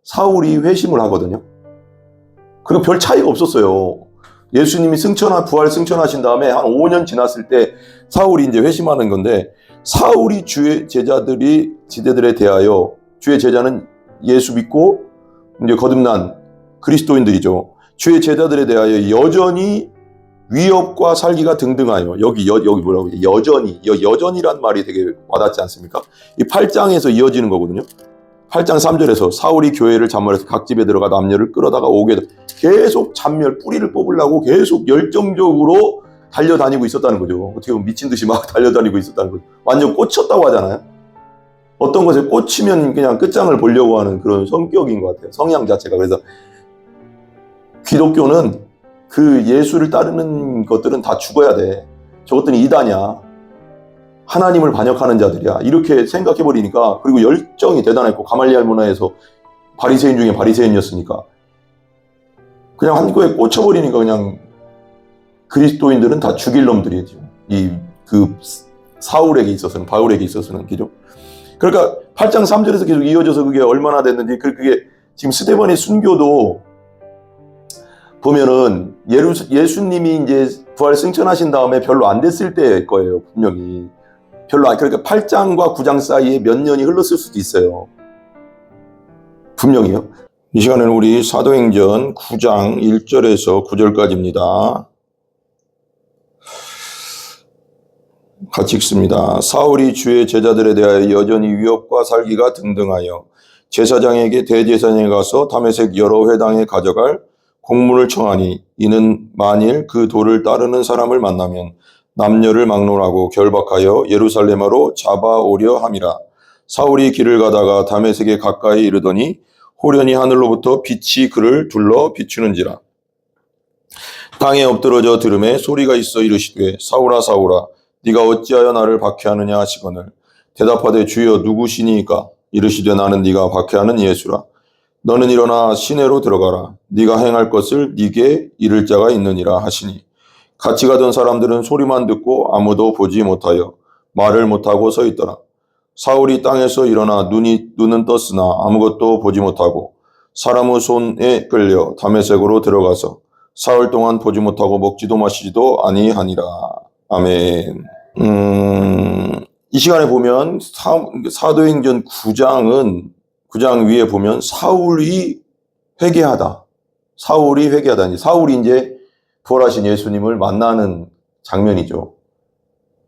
사울이 회심을 하거든요. 그리고 별 차이가 없었어요. 예수님이 부활 승천하신 다음에 한 5년 지났을 때 사울이 이제 회심하는 건데, 사울이 주의 지대들에 대하여, 주의 제자는 예수 믿고 이제 거듭난 그리스도인들이죠. 주의 제자들에 대하여 여전히 위협과 살기가 등등하여, 여기 뭐라고 해요? 여전이란 말이 되게 와닿지 않습니까? 이 8장에서 이어지는 거거든요. 8장 3절에서 사울이 교회를 잔말해서 각 집에 들어가 남녀를 끌어다가 오게 계속 뿌리를 뽑으려고 계속 열정적으로 달려다니고 있었다는 거죠. 어떻게 보면 미친 듯이 막 달려다니고 있었다는 거죠. 완전 꽂혔다고 하잖아요. 어떤 것에 꽂히면 그냥 끝장을 보려고 하는 그런 성격인 것 같아요. 성향 자체가. 그래서 기독교는 그 예수를 따르는 것들은 다 죽어야 돼. 저것들은 이단이야. 하나님을 반역하는 자들이야. 이렇게 생각해버리니까, 그리고 열정이 대단했고, 가말리엘 문화에서 바리새인 중에 바리새인이었으니까 그냥 한 거에 꽂혀버리니까 그냥 그리스도인들은 다 죽일 놈들이죠. 사울에게 있어서는, 바울에게 있어서는, 그죠? 그러니까 8장 3절에서 계속 이어져서 그게 얼마나 됐는지, 그게 지금 스데반의 순교도 보면은 예수님이 이제 부활 승천하신 다음에 별로 안 됐을 때일 거예요, 분명히. 그러니까 8장과 9장 사이에 몇 년이 흘렀을 수도 있어요. 분명히요. 이 시간에는 우리 사도행전 9장 1절에서 9절까지입니다. 같이 읽습니다. 사울이 주의 제자들에 대하여 여전히 위협과 살기가 등등하여 제사장에게 대제사장에 가서 다메섹 여러 회당에 가져갈 공문을 청하니, 이는 만일 그 도를 따르는 사람을 만나면 남녀를 막론하고 결박하여 예루살렘으로 잡아오려 함이라. 사울이 길을 가다가 다메섹에 가까이 이르더니 호련히 하늘로부터 빛이 그를 둘러 비추는지라. 땅에 엎드러져 들음에 소리가 있어 이르시되, 사울아 사울아 네가 어찌하여 나를 박해하느냐 하시거늘, 대답하되 주여 누구시니까? 이르시되 나는 네가 박해하는 예수라. 너는 일어나 시내로 들어가라. 네가 행할 것을 네게 이를 자가 있느니라 하시니, 같이 가던 사람들은 소리만 듣고 아무도 보지 못하여 말을 못하고 서 있더라. 사울이 땅에서 일어나 눈은 떴으나 아무것도 보지 못하고 사람의 손에 끌려 다메섹으로 들어가서 사흘 동안 보지 못하고 먹지도 마시지도 아니하니라. 아멘. 이 시간에 보면 사도행전 9장 위에 보면 사울이 회개하다. 사울이 이제 부활하신 예수님을 만나는 장면이죠.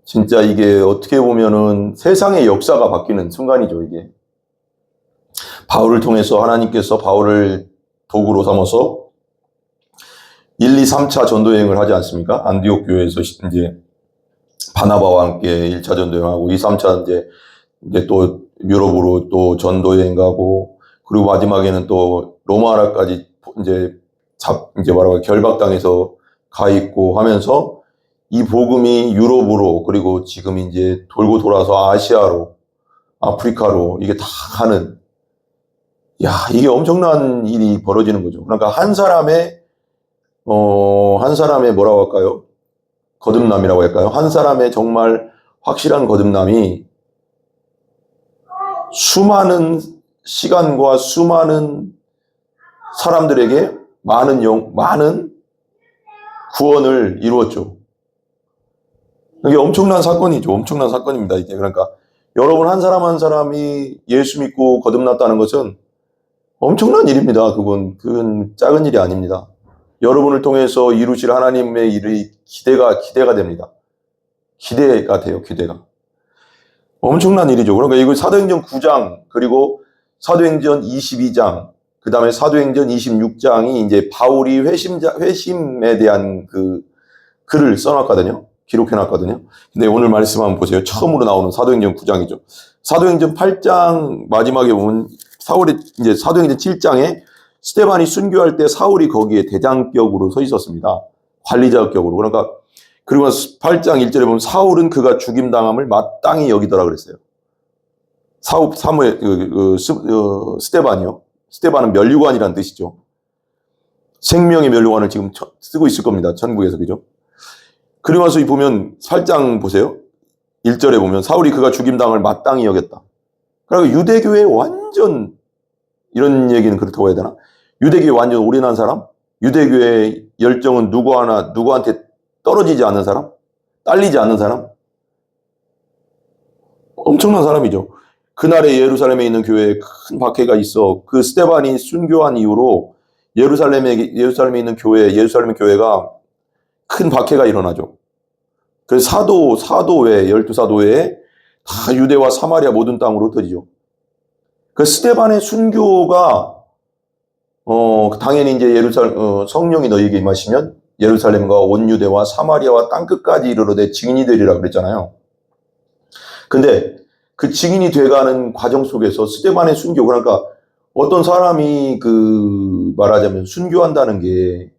진짜 이게 어떻게 보면은 세상의 역사가 바뀌는 순간이죠, 이게. 바울을 통해서 하나님께서 바울을 도구로 삼아서 1, 2, 3차 전도여행을 하지 않습니까? 안디옥 교회에서 이제 바나바와 함께 1차 전도여행하고 2, 3차 이제 또 유럽으로 또 전도여행 가고, 그리고 마지막에는 또 로마라까지 이제 결박당해서 가 있고 하면서 이 복음이 유럽으로, 그리고 지금 이제 돌고 돌아서 아시아로, 아프리카로 이게 다 가는, 이게 엄청난 일이 벌어지는 거죠. 그러니까 한 사람의 뭐라고 할까요? 거듭남이라고 할까요? 한 사람의 정말 확실한 거듭남이 수많은 시간과 수많은 사람들에게 많은 구원을 이루었죠. 이게 엄청난 사건이죠. 엄청난 사건입니다, 이게. 그러니까 여러분 한 사람 한 사람이 예수 믿고 거듭났다는 것은 엄청난 일입니다. 그건 작은 일이 아닙니다. 여러분을 통해서 이루실 하나님의 일이 기대가 됩니다. 기대가 돼요, 기대가. 엄청난 일이죠. 그러니까 이거 사도행전 9장, 그리고 사도행전 22장, 그 다음에 사도행전 26장이 이제 바울이 회심에 대한 그 글을 써놨거든요. 기록해놨거든요. 근데 오늘 말씀 한번 보세요. 처음으로 나오는 사도행전 9장이죠. 사도행전 8장 마지막에 보면 이제 사도행전 7장에 스데반이 순교할 때 사울이 거기에 대장격으로 서 있었습니다. 관리자격으로. 그러니까 그리고 8장 1절에 보면 사울은 그가 죽임당함을 마땅히 여기더라 그랬어요. 스데반이요. 스데반은 면류관이라는 뜻이죠. 생명의 면류관을 지금 쓰고 있을 겁니다. 천국에서, 그죠? 그리고 나서 보면 8장 보세요. 1절에 보면 사울이 그가 죽임당을 마땅히 여겼다. 그러니까 유대교의 완전 이런 얘기는 그렇다고 해야 되나? 유대교에 완전 올인한 사람? 유대교의 열정은 누구한테 떨어지지 않는 사람? 딸리지 않는 사람? 엄청난 사람이죠. 그날에 예루살렘에 있는 교회에 큰 박해가 있어. 그 스데반이 순교한 이후로 예루살렘에 있는 예루살렘 교회가 큰 박해가 일어나죠. 그래서 사도회, 12사도회에 다 유대와 사마리아 모든 땅으로 흩어지죠. 그 스데반의 순교가 당연히 이제 성령이 너희에게 임하시면 예루살렘과 온 유대와 사마리아와 땅끝까지 이르러되 증인이 되리라 그랬잖아요. 근데 그 증인이 돼가는 과정 속에서 스데반의 순교, 그러니까 어떤 사람이 말하자면 순교한다는 게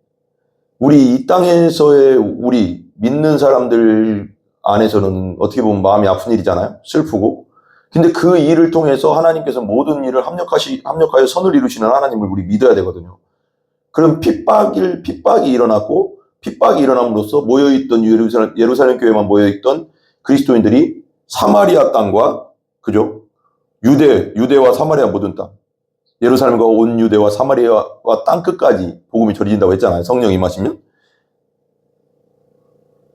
우리 이 땅에서의 우리 믿는 사람들 안에서는 어떻게 보면 마음이 아픈 일이잖아요. 슬프고. 근데 그 일을 통해서 하나님께서 모든 일을 합력하여 선을 이루시는 하나님을 우리 믿어야 되거든요. 그럼 핍박이 일어났고, 핍박이 일어남으로써 모여있던 예루살렘 교회만 모여있던 그리스도인들이 사마리아 땅과, 그죠? 유대와 사마리아 모든 땅. 예루살렘과 온 유대와 사마리아와 땅끝까지 복음이 전해진다고 했잖아요. 성령이 임하시면.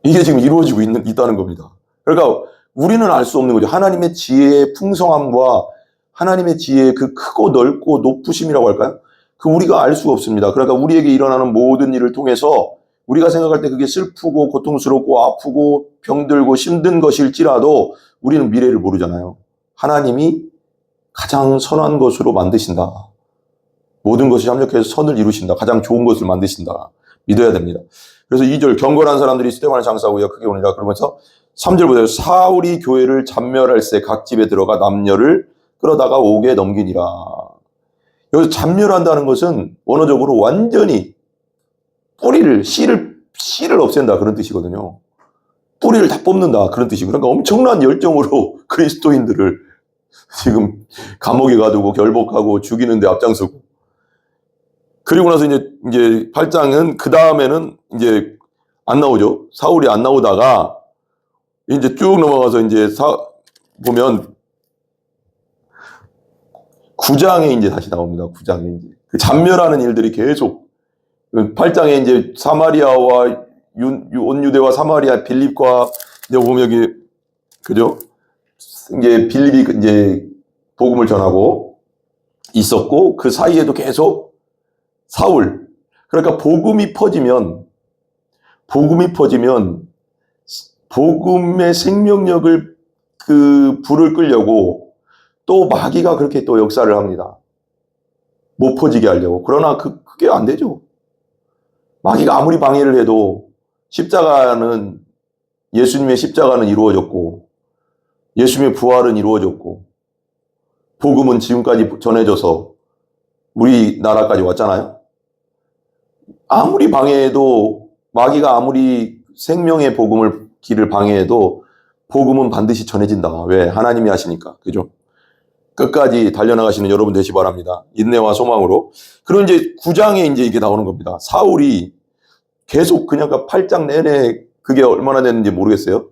이게 지금 이루어지고 있다는 겁니다. 그러니까 우리는 알 수 없는 거죠. 하나님의 지혜의 풍성함과 하나님의 지혜의 그 크고 넓고 높으심이라고 할까요? 우리가 알 수가 없습니다. 그러니까 우리에게 일어나는 모든 일을 통해서 우리가 생각할 때 그게 슬프고 고통스럽고 아프고 병들고 힘든 것일지라도 우리는 미래를 모르잖아요. 하나님이 가장 선한 것으로 만드신다. 모든 것이 합력해서 선을 이루신다. 가장 좋은 것을 만드신다. 믿어야 됩니다. 그래서 2절 경건한 사람들이 스데반을 장사하고 크게 오니라. 그러면서 3절 보세요. 사울이 교회를 잔멸할세 각 집에 들어가 남녀를 끌어다가 옥에 넘기니라. 여기서 잔멸한다는 것은 원어적으로 완전히 씨를 없앤다 그런 뜻이거든요. 뿌리를 다 뽑는다 그런 뜻이고, 그러니까 엄청난 열정으로 그리스도인들을 지금 감옥에 가두고 결복하고 죽이는데 앞장서고. 그리고 나서 이제 8장은 그 다음에는 이제 안 나오죠. 사울이 안 나오다가 이제 쭉 넘어가서 이제 보면 9장에 이제 다시 나옵니다. 9장에 이제 그 잔멸하는 일들이 계속 8장에 이제 사마리아와 온 유대와 사마리아 빌립과 이제 보면 여기 그죠? 이제 빌립이 이제 복음을 전하고 있었고 그 사이에도 계속 사울. 그러니까 복음이 퍼지면 복음의 생명력을 불을 끄려고 또 마귀가 그렇게 또 역사를 합니다. 못 퍼지게 하려고. 그러나 그게 안 되죠. 마귀가 아무리 방해를 해도 예수님의 십자가는 이루어졌고 예수님의 부활은 이루어졌고 복음은 지금까지 전해져서 우리나라까지 왔잖아요. 아무리 방해해도 마귀가 아무리 생명의 길을 방해해도 복음은 반드시 전해진다. 왜? 하나님이 하시니까. 그죠? 끝까지 달려나가시는 여러분 되시 바랍니다. 인내와 소망으로. 그리고 이제 9장에 이제 이게 나오는 겁니다. 사울이 계속 그냥 8장 내내 그게 얼마나 됐는지 모르겠어요.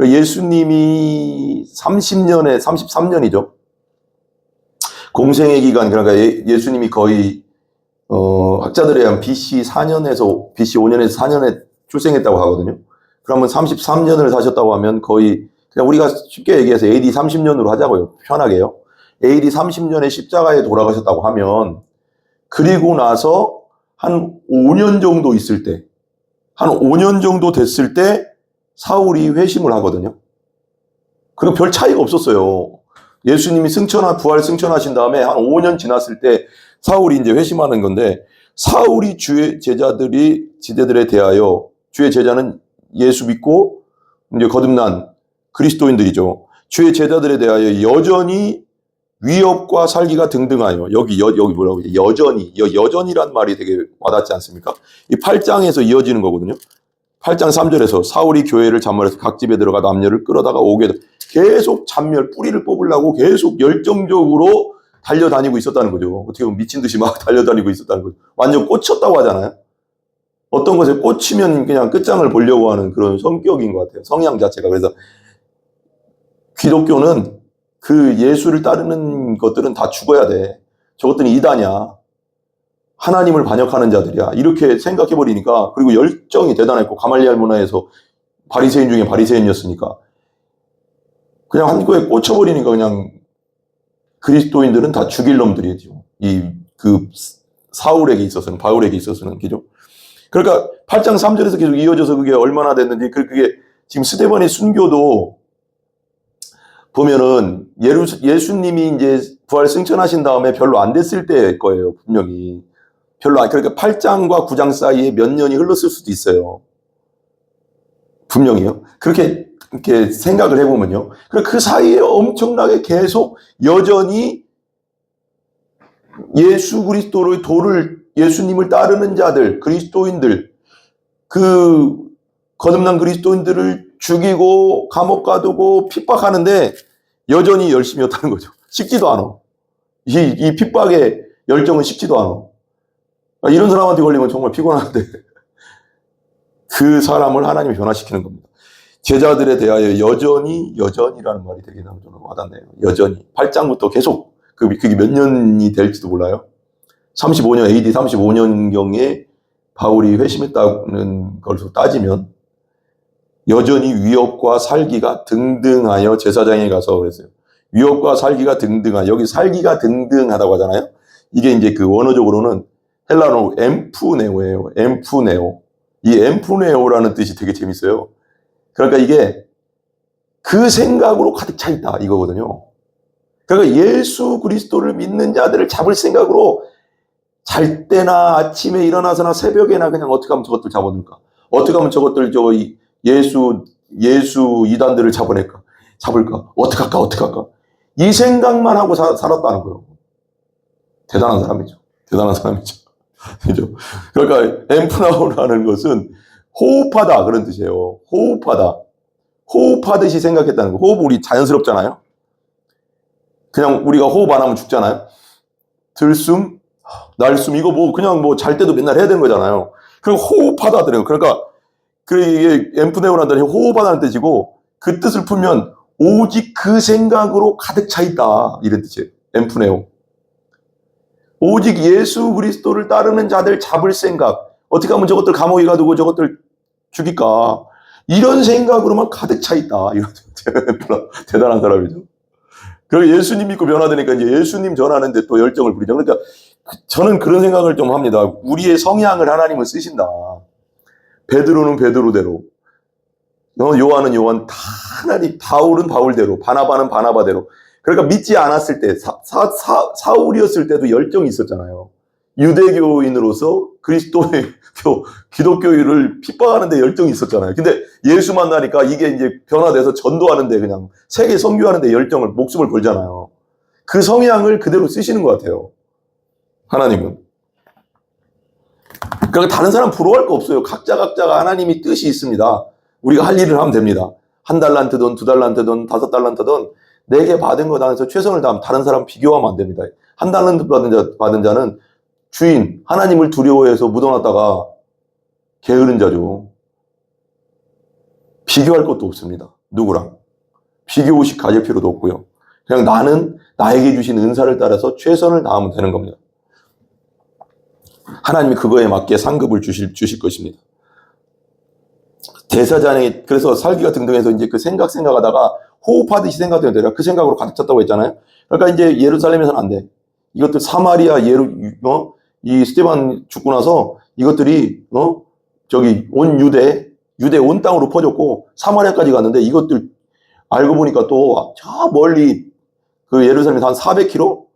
예수님이 33년이죠. 공생의 기간, 그러니까 예수님이 거의 학자들에 의하면 BC 4년에서 BC 5년에서 4년에 출생했다고 하거든요. 그러면 33년을 사셨다고 하면 거의 그냥 우리가 쉽게 얘기해서 AD 30년으로 하자고요. 편하게요. AD 30년에 십자가에 돌아가셨다고 하면 그리고 나서 한 5년 정도 있을 때, 한 5년 정도 됐을 때 사울이 회심을 하거든요. 그리고 별 차이가 없었어요. 예수님이 부활 승천하신 다음에 한 5년 지났을 때 사울이 이제 회심하는 건데, 사울이 주의 지대들에 대하여, 주의 제자는 예수 믿고 이제 거듭난 그리스도인들이죠. 주의 제자들에 대하여 여전히 위협과 살기가 등등하여. 여기 뭐라고 해요? 여전이란 말이 되게 와닿지 않습니까? 이 8장에서 이어지는 거거든요. 8장 3절에서 사울이 교회를 잔멸해서 각 집에 들어가 남녀를 끌어다가 오게 계속 뿌리를 뽑으려고 계속 열정적으로 달려다니고 있었다는 거죠. 어떻게 보면 미친 듯이 막 달려다니고 있었다는 거죠. 완전 꽂혔다고 하잖아요. 어떤 것에 꽂히면 그냥 끝장을 보려고 하는 그런 성격인 것 같아요. 성향 자체가. 그래서 기독교는 그 예수를 따르는 것들은 다 죽어야 돼. 저것들은 이단이야. 하나님을 반역하는 자들이야. 이렇게 생각해버리니까, 그리고 열정이 대단했고, 가말리엘 문화에서 바리새인 중에 바리새인이었으니까, 그냥 한 거에 꽂혀버리니까 그냥 그리스도인들은 다 죽일 놈들이죠. 사울에게 있어서는, 바울에게 있어서는, 그죠? 그러니까 8장 3절에서 계속 이어져서 그게 얼마나 됐는지, 그게 지금 스데반의 순교도 보면은 예수님이 이제 부활 승천하신 다음에 별로 안 됐을 때일 거예요, 분명히. 그러니까 8장과 9장 사이에 몇 년이 흘렀을 수도 있어요. 분명히요. 이렇게 생각을 해보면요. 그 사이에 엄청나게 계속 여전히 예수 그리스도의 예수님을 따르는 자들, 그리스도인들, 거듭난 그리스도인들을 죽이고 감옥 가두고 핍박하는데 여전히 열심히였다는 거죠. 식지도 않아. 이 핍박의 열정은 식지도 않아. 이런 사람한테 걸리면 정말 피곤한데 그 사람을 하나님이 변화시키는 겁니다. 제자들에 대하여 여전히라는 말이 되게 저는 와닿네요. 여전히. 8장부터 계속 그게 몇 년이 될지도 몰라요. 35년, AD 35년경에 바울이 회심했다는 것을 따지면 여전히 위협과 살기가 등등하여 제사장에 가서 그랬어요. 위협과 살기가 등등하여, 여기 살기가 등등하다고 하잖아요. 이게 이제 원어적으로는 헬라어로 엠푸네오예요. 엠푸네오. 이 엠푸네오라는 뜻이 되게 재밌어요. 그러니까 이게 그 생각으로 가득 차 있다 이거거든요. 그러니까 예수 그리스도를 믿는 자들을 잡을 생각으로 잘 때나 아침에 일어나서나 새벽에나 그냥 어떻게 하면 저것들 잡아둘까? 어떻게 하면 저것들 예수 이단들을 잡을까? 어떻게 할까? 이 생각만 하고 살았다는 거예요. 대단한 사람이죠. 그죠? 그러니까 엠프나우라는 것은 호흡하다 그런 뜻이에요. 호흡하듯이 생각했다는 거. 호흡 우리 자연스럽잖아요. 그냥 우리가 호흡 안 하면 죽잖아요. 들숨, 날숨 이거 그냥 잘 때도 맨날 해야 되는 거잖아요. 그리고 호흡하다 그래요. 그러니까 이게 엠프네오라는 뜻이 호흡하다는 뜻이고 그 뜻을 풀면 오직 그 생각으로 가득 차 있다 이런 뜻이에요. 엠프네오. 오직 예수 그리스도를 따르는 자들 잡을 생각, 어떻게 하면 저것들 감옥에 가두고 저것들 죽일까, 이런 생각으로만 가득 차 있다. 이런 대단한 사람이죠. 그리고 예수님 믿고 변화되니까 이제 예수님 전하는데 또 열정을 부리죠. 그러니까 저는 그런 생각을 좀 합니다. 우리의 성향을 하나님은 쓰신다. 베드로는 베드로대로, 요한은 요한, 바울은 바울대로, 바나바는 바나바대로. 그러니까 믿지 않았을 때, 사울이었을 때도 열정이 있었잖아요. 유대교인으로서 기독교를 핍박하는데 열정이 있었잖아요. 근데 예수 만나니까 이게 이제 변화돼서 전도하는데 그냥 세계 선교하는데 목숨을 걸잖아요. 그 성향을 그대로 쓰시는 것 같아요. 하나님은. 그러니까 다른 사람 부러워할 거 없어요. 각자가 하나님이 뜻이 있습니다. 우리가 할 일을 하면 됩니다. 1달란트든 2달란트든 5달란트든 내게 받은 것 안에서 최선을 다하면 다른 사람 비교하면 안 됩니다. 1달란트 받은 자는 주인 하나님을 두려워해서 묻어놨다가 게으른 자죠. 비교할 것도 없습니다. 누구랑. 비교의식 가질 필요도 없고요. 그냥 나는 나에게 주신 은사를 따라서 최선을 다하면 되는 겁니다. 하나님이 그거에 맞게 상급을 주실 것입니다. 제사장이 그래서 살기가 등등해서 이제 그 생각하다가 호흡하듯이 생각되면 되라. 그 생각으로 가득 찼다고 했잖아요. 그러니까 이제 예루살렘에서는 안 돼. 이것들 사마리아 이 스데반 죽고 나서 이것들이 온 유대 온 땅으로 퍼졌고 사마리아까지 갔는데 이것들 알고 보니까 또 저 멀리 그 예루살렘에서 한 400km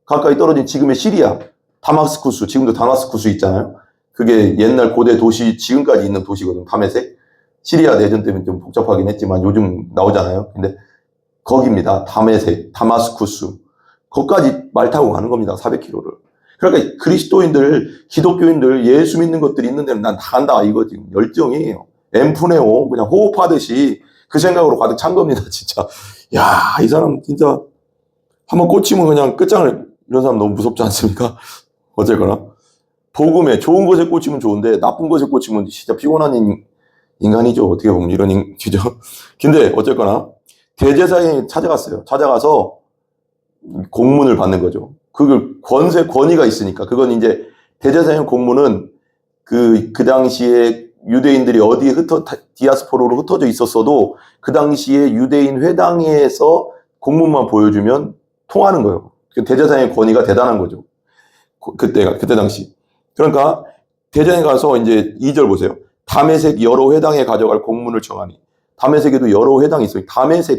가까이 떨어진 지금의 시리아 다마스쿠스, 지금도 다마스쿠스 있잖아요. 그게 옛날 고대 도시, 지금까지 있는 도시거든. 다메섹. 시리아 내전 때문에 좀 복잡하긴 했지만 요즘 나오잖아요. 근데 거기입니다. 다메섹, 다마스쿠스. 거기까지 말 타고 가는 겁니다. 400km를. 그러니까 그리스도인들, 기독교인들, 예수 믿는 것들이 있는 데는 난 다 간다. 이거 지금 열정이에요. 엠푸네오. 그냥 호흡하듯이 그 생각으로 가득 찬 겁니다. 진짜. 야, 이 사람 진짜 한번 꽂히면 그냥 끝장을, 이런 사람 너무 무섭지 않습니까? 어쨌거나. 복음에 좋은 것에 꽂히면 좋은데 나쁜 것에 꽂히면 진짜 피곤한 인간이죠. 어떻게 보면 이런 그죠? 근데 어쨌거나 대제사장이 찾아갔어요. 찾아가서 공문을 받는 거죠. 그걸 권위가 있으니까. 그건 이제 대제사장 공문은 그 당시에 유대인들이 어디에 디아스포라로 흩어져 있었어도 그 당시에 유대인 회당에서 공문만 보여주면 통하는 거예요. 대제사장의 권위가 대단한 거죠. 그때 당시. 그러니까 대제사장에 가서 이제 2절 보세요. 다메섹 여러 회당에 가져갈 공문을 청하니. 다메섹에도 여러 회당이 있어요.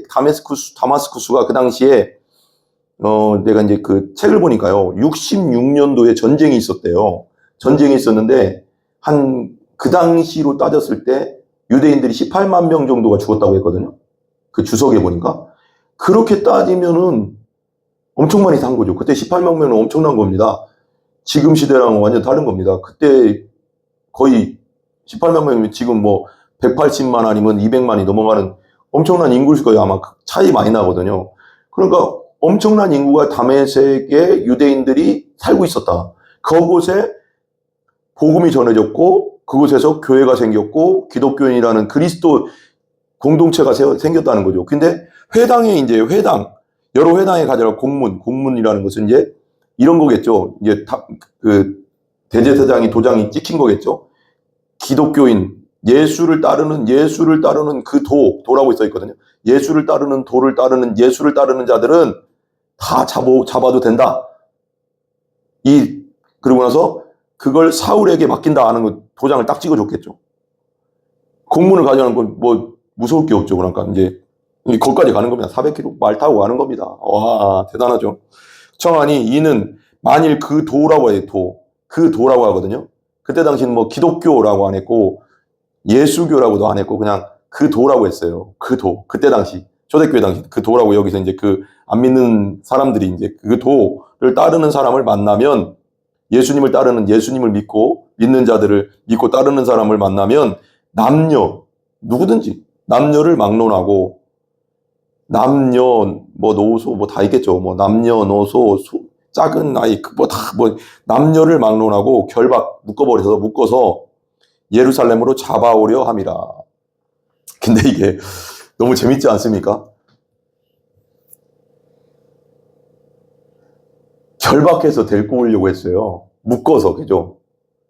다마스쿠스가 그 당시에 내가 이제 그 책을 보니까요. 66년도에 전쟁이 있었대요. 전쟁이 있었는데 그 당시로 따졌을 때 유대인들이 18만 명 정도가 죽었다고 했거든요. 그 주석에 보니까. 그렇게 따지면은 엄청 많이 산 거죠. 그때 18만 명은 엄청난 겁니다. 지금 시대랑 완전 다른 겁니다. 그때 거의 18만 명이면 지금 뭐 180만 아니면 200만이 넘어가는 엄청난 인구일 거예요. 아마 차이 많이 나거든요. 그러니까 엄청난 인구가 다메섹에 유대인들이 살고 있었다. 그곳에 복음이 전해졌고 그곳에서 교회가 생겼고 기독교인이라는 그리스도 공동체가 생겼다는 거죠. 근데 회당에 이제 여러 회당에 가져갈 공문이라는 것은 이제 이런 거겠죠. 이제 그 대제사장이 도장이 찍힌 거겠죠. 기독교인 예수를 따르는 그 도라고 써 있거든요. 예수를 따르는 예수를 따르는 자들은 다 잡아도 된다. 그러고 나서 그걸 사울에게 맡긴다 하는 거 도장을 딱 찍어줬겠죠. 공문을 가져가는 건 뭐 무서울 게 없죠. 그러니까 이제 거기까지 가는 겁니다. 400km 말 타고 가는 겁니다. 와, 대단하죠. 청하니 이는 만일 그 도라고 해요. 그 도라고 하거든요. 그때 당시는 뭐 기독교라고 안 했고 예수교라고도 안 했고 그냥 그 도라고 했어요. 그 도. 그때 당시 초대교회 당시 그 도라고 여기서 이제 그 안 믿는 사람들이 이제 그 도를 따르는 사람을 만나면 예수님을 믿고 믿는 자들을 믿고 따르는 사람을 만나면 남녀를 막론하고 남녀 뭐 노소 뭐 다 있겠죠. 뭐 남녀 노소 작은 아이 뭐 다 뭐 남녀를 막론하고 묶어서 예루살렘으로 잡아오려 함이라. 근데 이게 너무 재밌지 않습니까? 결박해서 데리고 오려고 했어요. 묶어서, 그죠?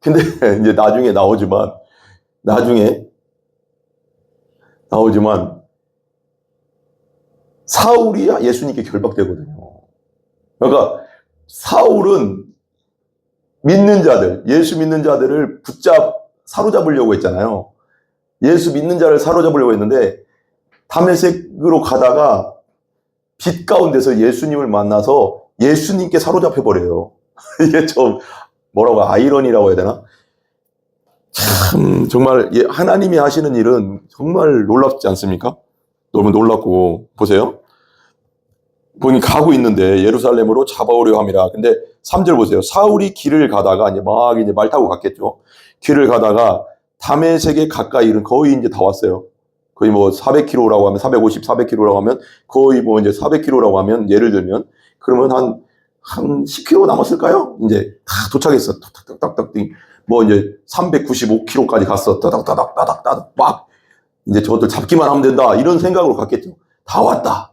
근데 이제 나중에 나오지만 사울이 예수님께 결박되거든요. 그러니까 사울은 예수 믿는 자들을 사로잡으려고 했잖아요. 예수 믿는 자를 사로잡으려고 했는데 다메섹으로 가다가 빛 가운데서 예수님을 만나서 예수님께 사로잡혀버려요. 이게 좀 뭐라고 아이러니라고 해야 되나? 참 정말 하나님이 하시는 일은 정말 놀랍지 않습니까? 너무 놀랍고 보세요. 본인이 가고 있는데 예루살렘으로 잡아오려 함이라. 근데 3절 보세요. 사울이 길을 가다가 이제 말 타고 갔겠죠. 길을 가다가 다메섹에 가까이 이른 거의 이제 다 왔어요. 거의 뭐 400km라고 하면 450, 400km라고 하면 거의 뭐 이제 400km라고 하면 예를 들면 그러면 한 10km 남았을까요? 이제 다 도착했어. 딱딱딱 뭐 이제 395km까지 갔어. 따닥따닥 막 이제 저것들 잡기만 하면 된다. 이런 생각으로 갔겠죠. 다 왔다.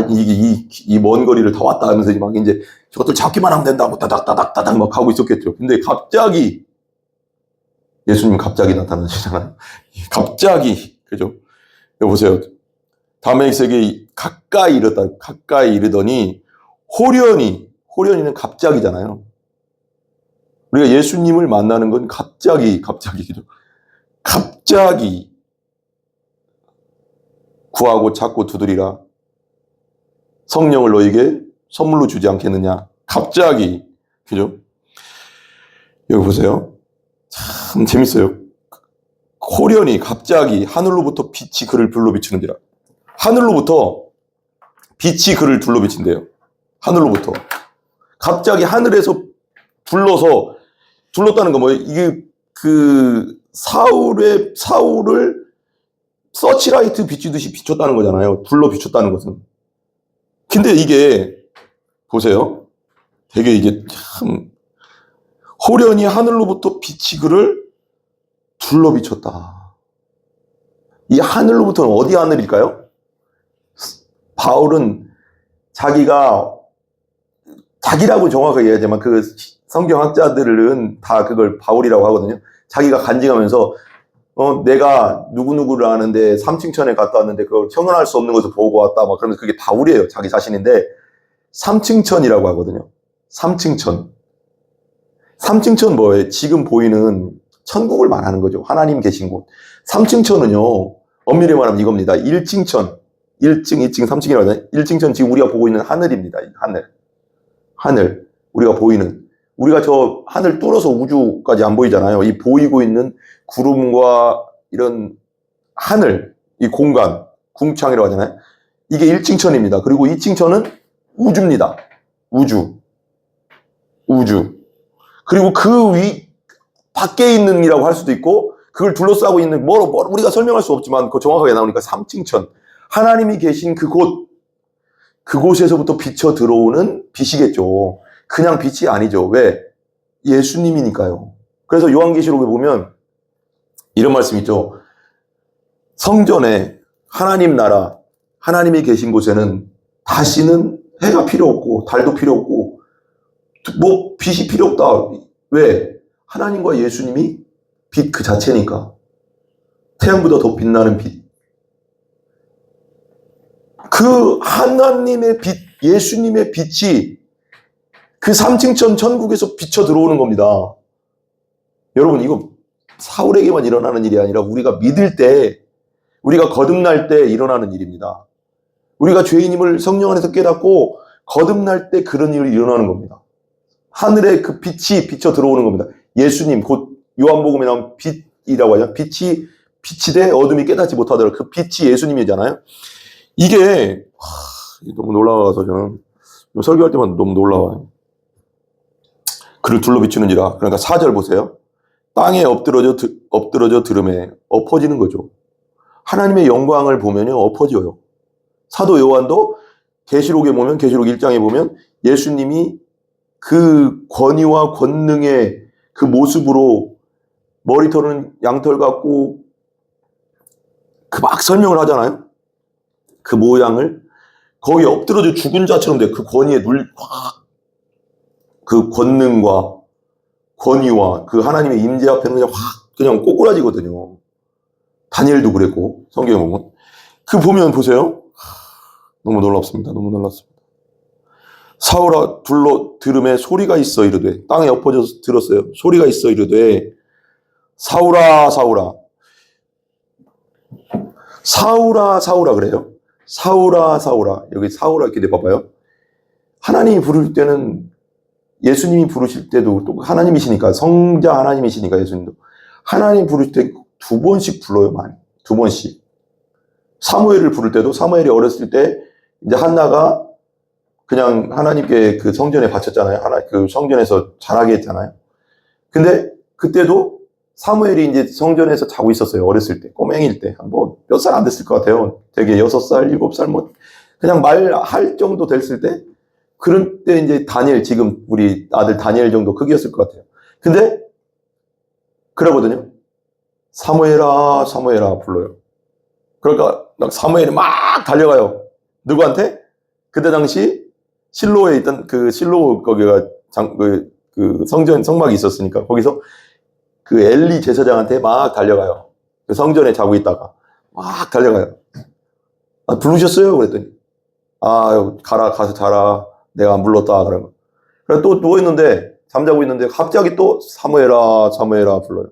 이 먼 거리를 다 왔다 하면서 막 이제 저것들 잡기만 하면 된다고 따닥따닥 막 가고 있었겠죠. 근데 갑자기 예수님 갑자기 나타나시잖아요. 갑자기, 그죠? 여기 보세요. 다메섹에 가까이 이르더니 호련히는 갑자기잖아요. 우리가 예수님을 만나는 건 갑자기죠. 갑자기 구하고 찾고 두드리라. 성령을 너에게 선물로 주지 않겠느냐. 갑자기, 그죠? 여기 보세요. 참 재밌어요. 호련히 갑자기 하늘로부터 빛이 그를 둘러 비추는지라. 하늘로부터 빛이 그를 둘러 비친대요. 하늘로부터. 갑자기 하늘에서 둘렀다는 거 뭐예요? 이게 사울을 서치라이트 비추듯이 비췄다는 거잖아요. 둘러 비췄다는 것은. 근데 이게 보세요. 되게 이게 참 호련히 하늘로부터 빛이 그를 둘러 비췄다. 이 하늘로부터는 어디 하늘일까요? 바울은 자기가 자기라고 정확하게 얘기하지만 그 성경학자들은 다 그걸 바울이라고 하거든요. 자기가 간증하면서 내가 누구누구를 아는데 삼층천에 갔다 왔는데 그걸 형언할 수 없는 것을 보고 왔다. 막 그러면서 그게 바울이에요. 자기 자신인데 삼층천이라고 하거든요. 삼층천. 삼층천 뭐예요? 지금 보이는 천국을 말하는 거죠. 하나님 계신 곳. 삼층천은요. 엄밀히 말하면 이겁니다. 1층천. 1층, 2층, 3층이라고 하잖아요. 1층천 지금 우리가 보고 있는 하늘입니다. 하늘. 하늘. 우리가 보이는. 우리가 저 하늘 뚫어서 우주까지 안 보이잖아요. 이 보이고 있는 구름과 이런 하늘, 이 공간, 궁창이라고 하잖아요. 이게 1층천입니다. 그리고 2층천은 우주입니다. 우주. 그리고 그 밖에 있는 이라고 할 수도 있고, 그걸 둘러싸고 있는, 우리가 설명할 수 없지만, 그거 정확하게 나오니까 3층천. 하나님이 계신 그곳에서부터 비쳐 들어오는 빛이겠죠. 그냥 빛이 아니죠. 왜? 예수님이니까요. 그래서 요한계시록에 보면 이런 말씀이 있죠. 성전에 하나님 나라, 하나님이 계신 곳에는 다시는 해가 필요 없고 달도 필요 없고 빛이 필요 없다. 왜? 하나님과 예수님이 빛 그 자체니까. 태양보다 더 빛나는 빛. 그 하나님의 빛, 예수님의 빛이 그 삼층천 천국에서 비쳐 들어오는 겁니다. 여러분, 이거 사울에게만 일어나는 일이 아니라 우리가 믿을 때, 우리가 거듭날 때 일어나는 일입니다. 우리가 죄인임을 성령 안에서 깨닫고 거듭날 때 그런 일이 일어나는 겁니다. 하늘에 그 빛이 비쳐 들어오는 겁니다. 예수님, 곧 요한복음에 나온 빛이라고 하죠. 빛이 돼 어둠이 깨닫지 못하더라. 그 빛이 예수님이잖아요. 이게 너무 놀라워서 저는 설교할 때만 너무 놀라워요. 그를 둘러 비추는지라. 그러니까 4절 보세요. 땅에 엎드러져 들음에 엎어지는 거죠. 하나님의 영광을 보면요 엎어져요. 사도 요한도 계시록에 보면, 계시록 1장에 보면 예수님이 그 권위와 권능의 그 모습으로 머리털은 양털 같고 그 막 설명을 하잖아요. 그 모양을 거기 엎드러져 죽은 자처럼 돼. 그 권위에 그 권능과 권위와 그 하나님의 임재 앞에는 그냥 꼬꾸라지거든요. 다니엘도 그랬고 성경에 보면 그 보면 보세요. 너무 놀랍습니다. 너무 놀랍습니다. 사울아 둘러 들음에 소리가 있어 이르되, 땅에 엎어져서 들었어요. 소리가 있어 이르되 사울아 사울아 그래요. 사울아 사울아. 여기 사울아 이렇게 봐봐요. 하나님이 부를 때는, 예수님이 부르실 때도 또 하나님이시니까, 성자 하나님이시니까 예수님도 하나님 부를 때 2번씩 불러요. 많이 2번씩. 사무엘을 부를 때도, 사무엘이 어렸을 때 이제 한나가 그냥 하나님께 그 성전에 바쳤잖아요. 그 성전에서 자라게 했잖아요. 근데 그때도 사무엘이 이제 성전에서 자고 있었어요. 어렸을 때, 꼬맹일 때. 몇 살 안 됐을 것 같아요. 되게 6살, 7살 그냥 말할 정도 됐을 때, 그럴 때 이제 다니엘, 지금 우리 아들 다니엘 정도 크기였을 것 같아요. 근데 그러거든요. 사무엘아 사무엘아 불러요. 그러니까 사무엘이 막 달려가요. 누구한테? 그때 당시 실로에 있던 그 실로 거기가 그 성전 성막이 있었으니까 거기서 그 엘리 제사장한테 막 달려가요. 그 성전에 자고 있다가 막 달려가요. 부르셨어요? 그랬더니 가서 자라. 내가 안 불렀다. 그러면. 그래서 또 누워있는데, 잠자고 있는데, 갑자기 또 사무엘아, 사무엘아 불러요.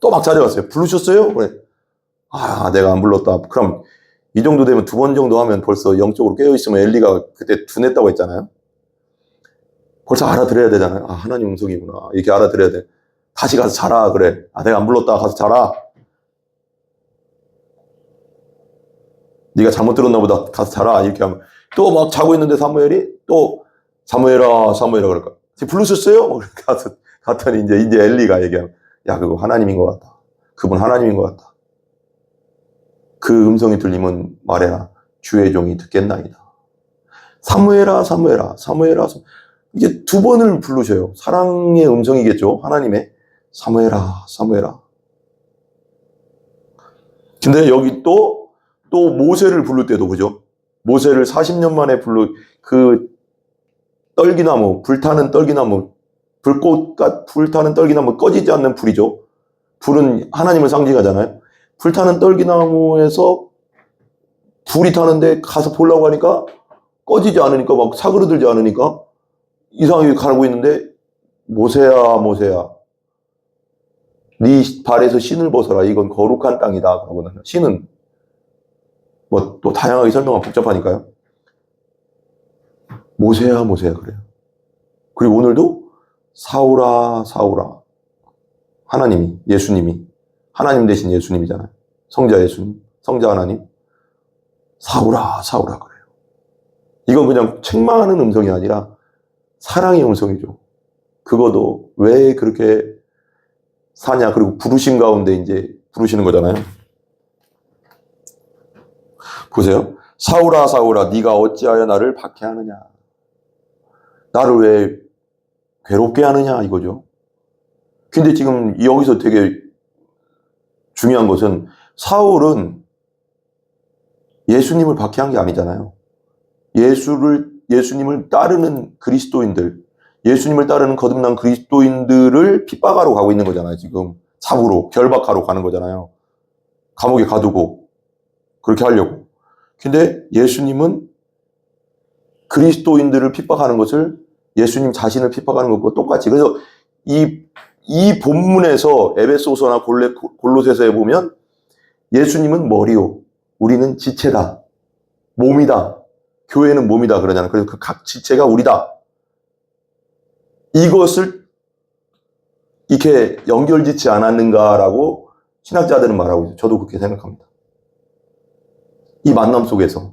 또 막 찾아갔어요. 부르셨어요? 그래. 내가 안 불렀다. 그럼 이 정도 되면 2번 정도 하면 벌써 영적으로 깨어있으면 엘리가 그때 둔했다고 했잖아요. 벌써 알아들어야 되잖아요. 하나님 음성이구나. 이렇게 알아들어야 돼. 다시 가서 자라. 그래. 내가 안 불렀다. 가서 자라. 네가 잘못 들었나 보다. 가서 자라. 이렇게 하면. 또 막 자고 있는데 사무엘이 또 사무엘아 사무엘아 그럴까? 부르셨어요? 갔더니 이제 엘리가 얘기하면, 그거 하나님인 것 같다. 그분 하나님인 것 같다. 그 음성이 들리면 말해라. 주의 종이 듣겠나이다. 사무엘아 사무엘아 사무엘아. 이게 2번을 부르셔요. 사랑의 음성이겠죠. 하나님의 사무엘아 사무엘아. 근데 여기 또 모세를 부를 때도 그죠? 모세를 40년 만에 떨기나무, 불타는 떨기나무, 불타는 떨기나무, 꺼지지 않는 불이죠. 불은 하나님을 상징하잖아요. 불타는 떨기나무에서 불이 타는데 가서 보려고 하니까 꺼지지 않으니까, 막 사그러들지 않으니까 이상하게 가고 있는데, 모세야, 모세야, 네 발에서 신을 벗어라. 이건 거룩한 땅이다. 그러거든요. 신은 뭐 또 다양하게 설명하면 복잡하니까요. 모세야, 모세야 그래요. 그리고 오늘도 사울아, 사울아. 하나님이, 예수님이, 하나님 대신 예수님이잖아요. 성자 예수님, 성자 하나님. 사울아, 사울아 그래요. 이건 그냥 책망하는 음성이 아니라 사랑의 음성이죠. 그거도 왜 그렇게 사냐. 그리고 부르신 가운데 이제 부르시는 거잖아요. 보세요. 사울아, 사울아, 네가 어찌하여 나를 박해하느냐. 나를 왜 괴롭게 하느냐 이거죠. 근데 지금 여기서 되게 중요한 것은 사울은 예수님을 박해한 게 아니잖아요. 예수님을 따르는 그리스도인들, 예수님을 따르는 거듭난 그리스도인들을 핍박하러 가고 있는 거잖아요. 지금 잡으러, 결박하러 가는 거잖아요. 감옥에 가두고 그렇게 하려고. 근데 예수님은 그리스도인들을 핍박하는 것을 예수님 자신을 핍박하는 것과 똑같이. 그래서 이 본문에서 에베소서나 골로새서에 보면 예수님은 머리요, 우리는 지체다, 몸이다, 교회는 몸이다 그러잖아요. 그래서 그 각 지체가 우리다. 이것을 이렇게 연결짓지 않았는가라고 신학자들은 말하고 있어요. 저도 그렇게 생각합니다. 이 만남 속에서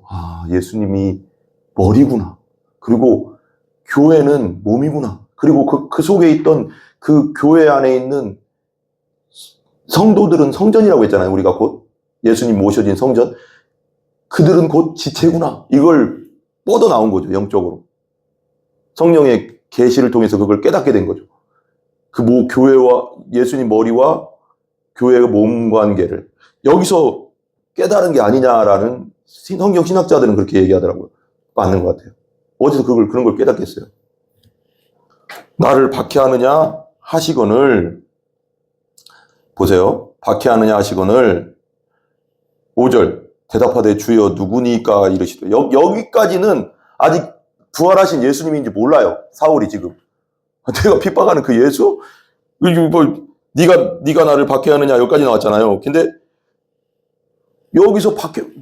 예수님이 머리구나. 그리고 교회는 몸이구나. 그리고 그 속에 있던 그 교회 안에 있는 성도들은 성전이라고 했잖아요. 우리가 곧 예수님 모셔진 성전. 그들은 곧 지체구나. 이걸 뻗어나온 거죠. 영적으로. 성령의 계시를 통해서 그걸 깨닫게 된 거죠. 교회와 예수님 머리와 교회의 몸 관계를 여기서 깨달은 게 아니냐라는 성경 신학자들은 그렇게 얘기하더라고요. 맞는 것 같아요. 어디서 그런 걸 깨닫겠어요. 나를 박해하느냐 하시거늘, 보세요. 박해하느냐 하시거늘 5절 대답하되 주여 누구니까 이르시되. 여기까지는 아직 부활하신 예수님인지 몰라요. 사울이 지금. 내가 핍박하는 그 예수? 네가 나를 박해하느냐 여기까지 나왔잖아요. 근데 여기서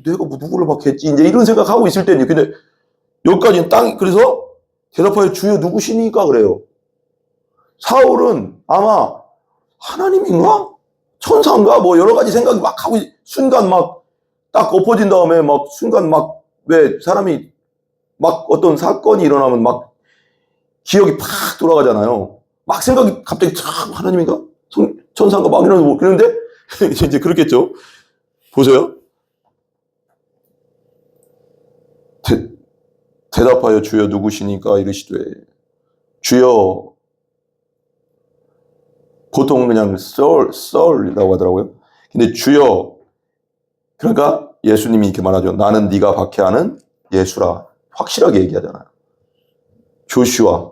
내가 뭐 누구를 박해했지? 이제 이런 생각하고 있을 때니. 근데 여기까지는 그래서 대답하여 주여 누구시니까 그래요. 사울은 아마 하나님인가? 천사인가? 뭐 여러 가지 생각이 막 하고, 순간 막 딱 엎어진 다음에 막 순간 막, 왜 사람이 막 어떤 사건이 일어나면 막 기억이 팍 돌아가잖아요. 막 생각이 갑자기 하나님인가? 천사인가? 막 이러는데, 그런데 이제 그렇겠죠. 보세요. 대답하여 주여 누구시니까 이르시되. 주여, 보통 그냥 썰이라고 하더라고요. 근데 주여, 그러니까 예수님이 이렇게 말하죠. 나는 네가 박해하는 예수라. 확실하게 얘기하잖아요. 조슈아,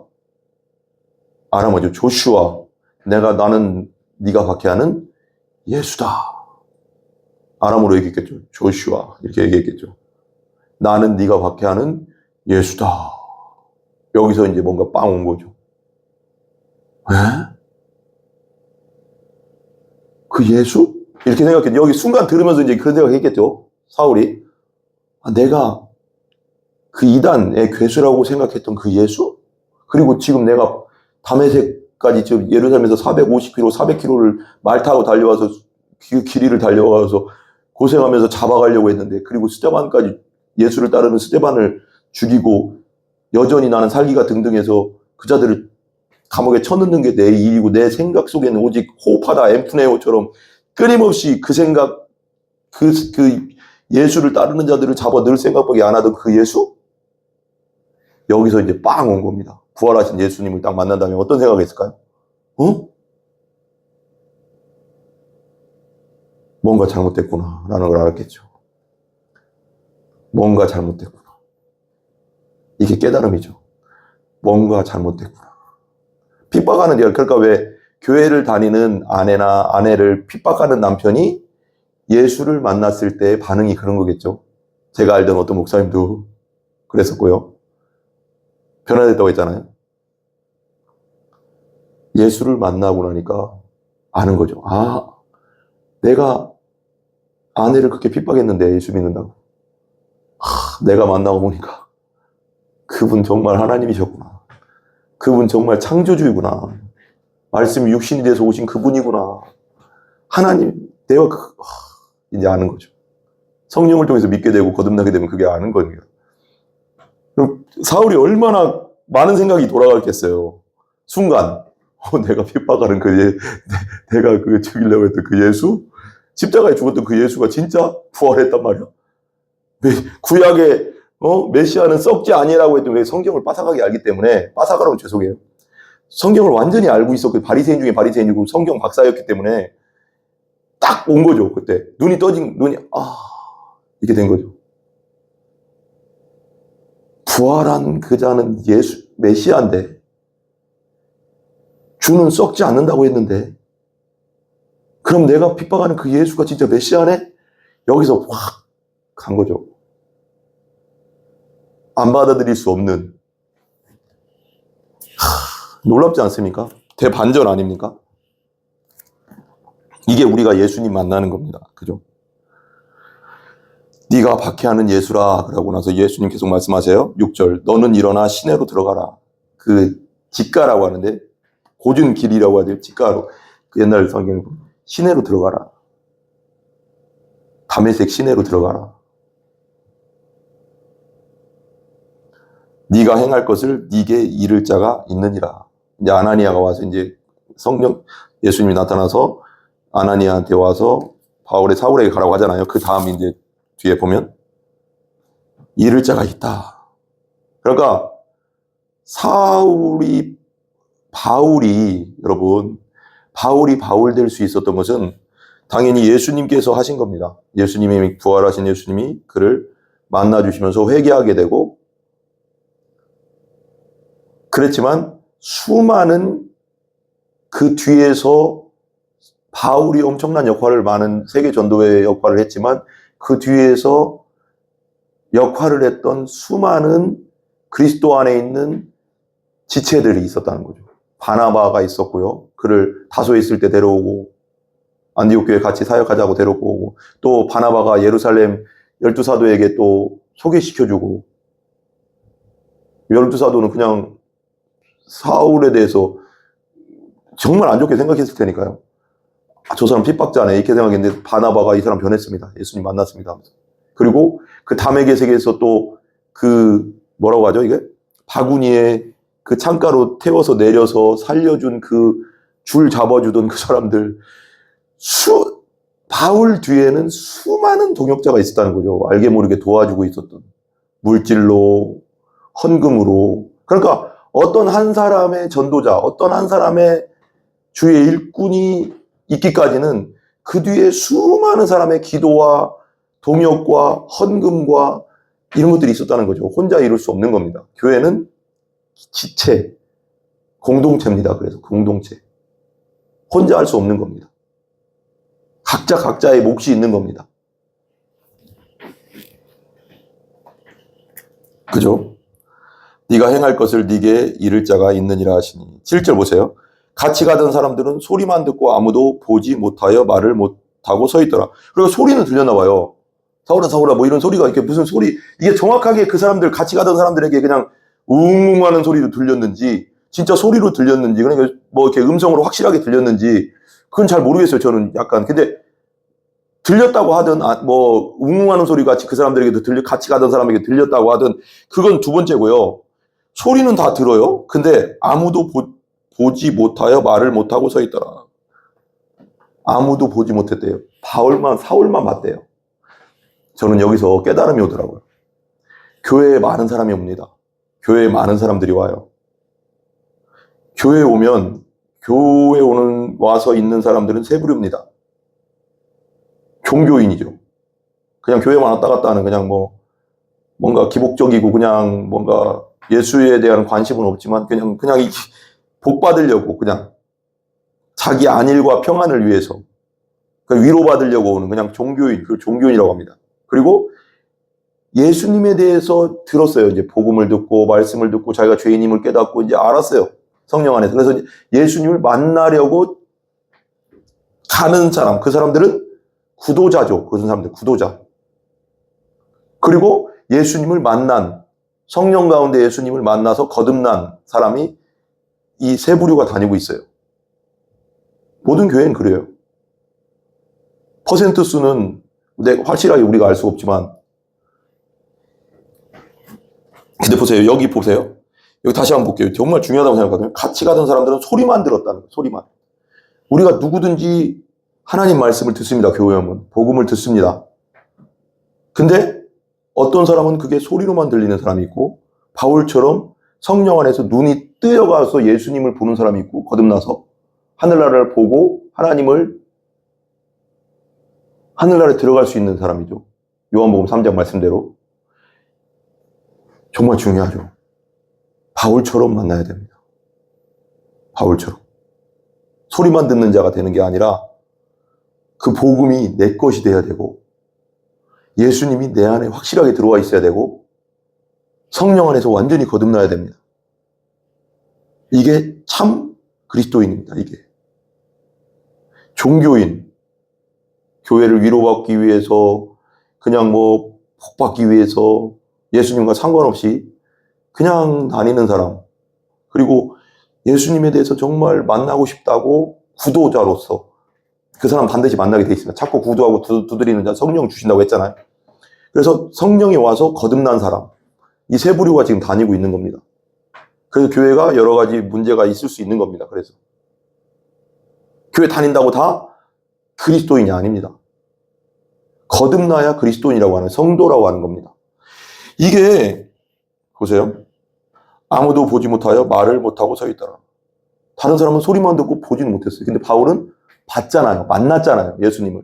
아람어죠. 조슈아, 나는 네가 박해하는 예수다. 아람어로 얘기했겠죠. 조슈아 이렇게 얘기했겠죠. 나는 네가 박해하는 예수다. 여기서 이제 뭔가 빵 온 거죠. 왜? 그 예수? 이렇게 생각했죠. 여기 순간 들으면서 이제 그런 생각했겠죠. 사울이. 내가 그 이단의 괴수라고 생각했던 그 예수? 그리고 지금 내가 다메섹까지 지금 예루살렘에서 450km, 400km를 말 타고 달려와서 그 길이를 달려와서 고생하면서 잡아가려고 했는데, 그리고 스데반까지, 예수를 따르는 스데반을 죽이고 여전히 나는 살기가 등등해서 그 자들을 감옥에 쳐넣는 게 내 일이고, 내 생각 속에는 오직 호흡하다 엠프네오처럼 끊임없이 그 생각, 그 예수를 따르는 자들을 잡아 넣을 생각밖에 안 하던 그 예수? 여기서 이제 빵 온 겁니다. 부활하신 예수님을 딱 만난다면 어떤 생각이 있을까요? 뭔가 잘못됐구나 라는 걸 알았겠죠. 뭔가 잘못됐구나. 이게 깨달음이죠. 뭔가 잘못됐구나. 핍박하는 일, 그러니까 왜 교회를 다니는 아내나 아내를 핍박하는 남편이 예수를 만났을 때의 반응이 그런 거겠죠. 제가 알던 어떤 목사님도 그랬었고요. 변화됐다고 했잖아요. 예수를 만나고 나니까 아는 거죠. 아, 내가 아내를 그렇게 핍박했는데 예수 믿는다고. 내가 만나고 보니까 그분 정말 하나님이셨구나. 그분 정말 창조주이구나. 말씀이 육신이 돼서 오신 그분이구나. 하나님, 내가 이제 아는 거죠. 성령을 통해서 믿게 되고 거듭나게 되면 그게 아는 겁니다. 사울이 얼마나 많은 생각이 돌아갔겠어요. 순간, 내가 핍박하는 내가 죽이려고 했던 그 예수? 십자가에 죽었던 그 예수가 진짜 부활했단 말이야. 왜 구약의 메시아는 썩지 아니라고 했던 왜 성경을 빠삭하게 알기 때문에, 빠삭하라고 죄송해요. 성경을 완전히 알고 있었고, 바리새인 중에 바리새인이고 성경 박사였기 때문에 딱 온 거죠. 그때 눈이 이렇게 된 거죠. 부활한 그 자는 예수 메시아인데, 주는 썩지 않는다고 했는데, 그럼 내가 핍박하는 그 예수가 진짜 메시아네? 여기서 확 간 거죠. 안 받아들일 수 없는. 놀랍지 않습니까? 대반전 아닙니까? 이게 우리가 예수님 만나는 겁니다. 그죠? 네가 박해하는 예수라 그러고 나서 예수님 계속 말씀하세요. 6절 너는 일어나 시내로 들어가라. 그 직가라고 하는데 고준 길이라고 하죠. 직가로. 그 옛날 성경 시내로 들어가라. 다메섹 시내로 들어가라. 네가 행할 것을 네게 이를 자가 있느니라. 이제 아나니아가 와서 이제 예수님이 나타나서 아나니아한테 와서 사울에게 가라고 하잖아요. 그 다음 이제 뒤에 보면 이를 자가 있다. 그러니까 바울이 바울 될 수 있었던 것은 당연히 예수님께서 하신 겁니다. 예수님이 부활하신 예수님이 그를 만나주시면서 회개하게 되고, 그랬지만 수많은 그 뒤에서 바울이 엄청난 많은 세계 전도의 역할을 했지만 그 뒤에서 역할을 했던 수많은 그리스도 안에 있는 지체들이 있었다는 거죠. 바나바가 있었고요. 그를 다소에 있을 때 데려오고 안디옥 교회 같이 사역하자고 데려오고, 또 바나바가 예루살렘 12사도에게 또 소개시켜주고, 12사도는 그냥 사울에 대해서 정말 안 좋게 생각했을 테니까요. 저 사람 핍박자네 이렇게 생각했는데 바나바가 이 사람 변했습니다. 예수님 만났습니다. 그리고 그 담에게 세계에서 또 뭐라고 하죠 이게? 바구니에 그 창가로 태워서 내려서 살려준 줄 잡아주던 그 사람들, 바울 뒤에는 수많은 동역자가 있었다는 거죠. 알게 모르게 도와주고 있었던, 물질로, 헌금으로. 그러니까 어떤 한 사람의 전도자, 어떤 한 사람의 주의 일꾼이 있기까지는 그 뒤에 수많은 사람의 기도와 동역과 헌금과 이런 것들이 있었다는 거죠. 혼자 이룰 수 없는 겁니다. 교회는 지체, 공동체입니다. 그래서 공동체. 혼자 할 수 없는 겁니다. 각자의 몫이 있는 겁니다. 그죠? 네가 행할 것을 네게 이를 자가 있느니라 하시니. 7절 보세요. 같이 가던 사람들은 소리만 듣고 아무도 보지 못하여 말을 못하고 서 있더라. 그리고 소리는 들렸나 봐요. 사울아 뭐 이런 소리가 이렇게 무슨 소리, 이게 정확하게 그 사람들 같이 가던 사람들에게 그냥 웅웅 하는 소리로 들렸는지 진짜 소리로 들렸는지, 그러니까 뭐 이렇게 음성으로 확실하게 들렸는지 그건 잘 모르겠어요. 저는 약간. 근데 들렸다고 하든 뭐 웅웅하는 소리가 같이 그 사람들에게도 같이 가던 사람에게 들렸다고 하든 그건 두 번째고요. 소리는 다 들어요. 근데 아무도 보지 못하여 말을 못하고 서 있더라. 아무도 보지 못했대요. 사울만 봤대요. 저는 여기서 깨달음이 오더라고요. 교회에 많은 사람이 옵니다. 교회에 많은 사람들이 와요. 교회에 와서 있는 사람들은 세 부류입니다. 종교인이죠. 그냥 교회만 왔다 갔다 하는, 그냥 뭔가 기복적이고 그냥 뭔가 예수에 대한 관심은 없지만 그냥 복 받으려고 그냥 자기 안일과 평안을 위해서 위로받으려고 오는 그냥 종교인, 그걸 종교인이라고 합니다. 그리고 예수님에 대해서 들었어요. 이제 복음을 듣고 말씀을 듣고 자기가 죄인임을 깨닫고 이제 알았어요. 성령 안에서. 그래서 예수님을 만나려고 가는 사람, 그 사람들은 구도자죠. 그 사람들 구도자. 그리고 예수님을 만난, 성령 가운데 예수님을 만나서 거듭난 사람이 이 세 부류가 다니고 있어요. 모든 교회는 그래요. 퍼센트 수는 확실하게 우리가 알 수 없지만, 근데 보세요. 여기 보세요. 여기 다시 한번 볼게요. 정말 중요하다고 생각하거든요. 같이 가던 사람들은 소리만 들었다는 거예요. 소리만. 우리가 누구든지 하나님 말씀을 듣습니다. 교회 오면. 복음을 듣습니다. 근데 어떤 사람은 그게 소리로만 들리는 사람이 있고, 바울처럼 성령 안에서 눈이 뜨여가서 예수님을 보는 사람이 있고, 거듭나서 하늘나라를 보고 하늘나라에 들어갈 수 있는 사람이죠. 요한복음 3장 말씀대로. 정말 중요하죠. 바울처럼 만나야 됩니다. 바울처럼. 소리만 듣는 자가 되는 게 아니라 그 복음이 내 것이 돼야 되고 예수님이 내 안에 확실하게 들어와 있어야 되고 성령 안에서 완전히 거듭나야 됩니다. 이게 참 그리스도인입니다. 이게. 종교인, 교회를 위로받기 위해서 그냥 복받기 위해서 예수님과 상관없이 그냥 다니는 사람, 그리고 예수님에 대해서 정말 만나고 싶다고 구도자로서 그 사람 반드시 만나게 돼 있습니다. 자꾸 구도하고 두드리는 자 성령 주신다고 했잖아요. 그래서 성령이 와서 거듭난 사람, 이 세 부류가 지금 다니고 있는 겁니다. 그래서 교회가 여러 가지 문제가 있을 수 있는 겁니다. 그래서 교회 다닌다고 다 그리스도인이 아닙니다. 거듭나야 그리스도인이라고 하는, 성도라고 하는 겁니다. 이게 보세요. 아무도 보지 못하여 말을 못하고 서 있더라. 다른 사람은 소리만 듣고 보지는 못했어요. 근데 바울은 봤잖아요. 만났잖아요. 예수님을.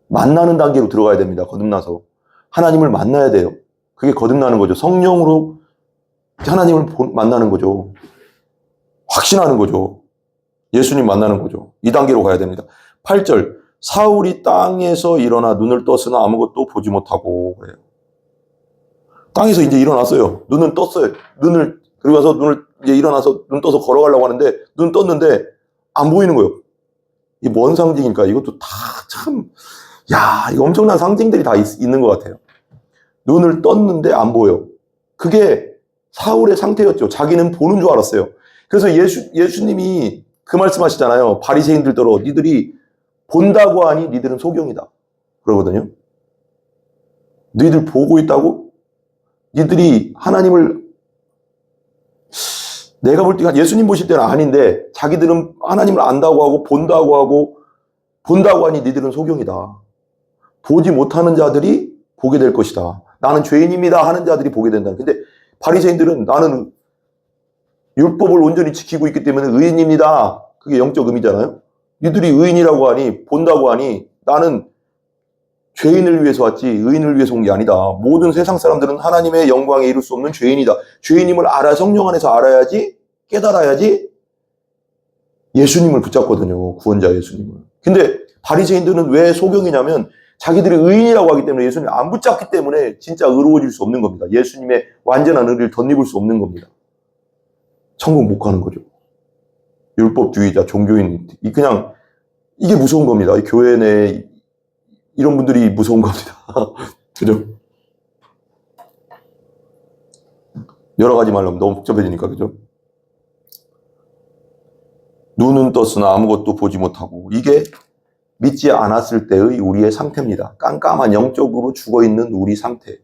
만나는 단계로 들어가야 됩니다. 거듭나서. 하나님을 만나야 돼요. 그게 거듭나는 거죠. 성령으로 하나님을 만나는 거죠. 확신하는 거죠. 예수님 만나는 거죠. 이 단계로 가야 됩니다. 8절. 사울이 땅에서 일어나 눈을 떴으나 아무것도 보지 못하고 그래요. 땅에서 이제 일어났어요. 눈은 떴어요. 그리고 나서 이제 일어나서 눈 떠서 걸어가려고 하는데 눈 떴는데 안 보이는 거예요. 이게 뭔 상징일까? 이것도 다 참, 이거 엄청난 상징들이 다 있는 것 같아요. 눈을 떴는데 안 보여. 그게 사울의 상태였죠. 자기는 보는 줄 알았어요. 그래서 예수님이 그 말씀하시잖아요. 바리새인들더러 니들이 본다고 하니 니들은 소경이다. 그러거든요. 너희들 보고 있다고? 니들이 하나님을, 내가 볼 때 예수님 보실 때는 아닌데 자기들은 하나님을 안다고 하고 본다고 하니 니들은 소경이다. 보지 못하는 자들이 보게 될 것이다. 나는 죄인입니다 하는 자들이 보게 된다. 근데 바리새인들은 나는 율법을 온전히 지키고 있기 때문에 의인입니다. 그게 영적 의미잖아요. 니들이 의인이라고 하니, 본다고 하니 나는 죄인을 위해서 왔지 의인을 위해서 온 게 아니다. 모든 세상 사람들은 하나님의 영광에 이룰 수 없는 죄인이다. 죄인임을 성령 안에서 알아야지, 깨달아야지 예수님을 붙잡거든요. 구원자 예수님을. 근데 바리새인들은 왜 소경이냐면 자기들이 의인이라고 하기 때문에 예수님을 안 붙잡기 때문에 진짜 의로워질 수 없는 겁니다. 예수님의 완전한 의를 덧입을 수 없는 겁니다. 천국 못 가는 거죠. 율법주의자, 종교인, 이게 무서운 겁니다. 이 교회 내 이런 분들이 무서운 겁니다. 그죠? 여러 가지 말로 하면 너무 복잡해지니까, 그죠? 눈은 떴으나 아무것도 보지 못하고, 이게 믿지 않았을 때의 우리의 상태입니다. 깜깜한 영적으로 죽어있는 우리 상태.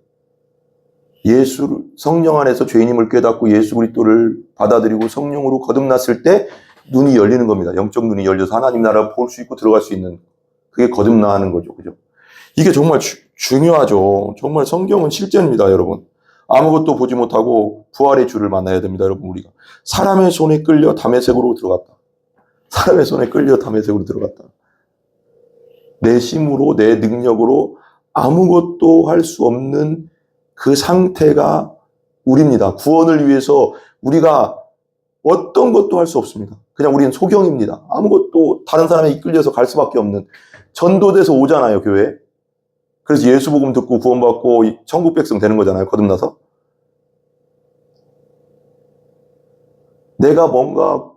성령 안에서 죄인임을 깨닫고 예수 그리스도를 받아들이고 성령으로 거듭났을 때 눈이 열리는 겁니다. 영적 눈이 열려서 하나님 나라를 볼 수 있고 들어갈 수 있는, 그게 거듭나는 거죠. 그죠? 이게 정말 중요하죠. 정말 성경은 실전입니다, 여러분. 아무것도 보지 못하고 부활의 주를 만나야 됩니다, 여러분. 우리가 사람의 손에 끌려 다메섹으로 들어갔다. 사람의 손에 끌려 다메섹으로 들어갔다. 내 힘으로, 내 능력으로 아무것도 할 수 없는 그 상태가 우리입니다. 구원을 위해서 우리가 어떤 것도 할 수 없습니다. 그냥 우리는 소경입니다. 아무것도 다른 사람에 이끌려서 갈 수밖에 없는, 전도돼서 오잖아요, 교회에. 그래서 예수 복음 듣고 구원받고 천국 백성 되는 거잖아요, 거듭나서. 내가 뭔가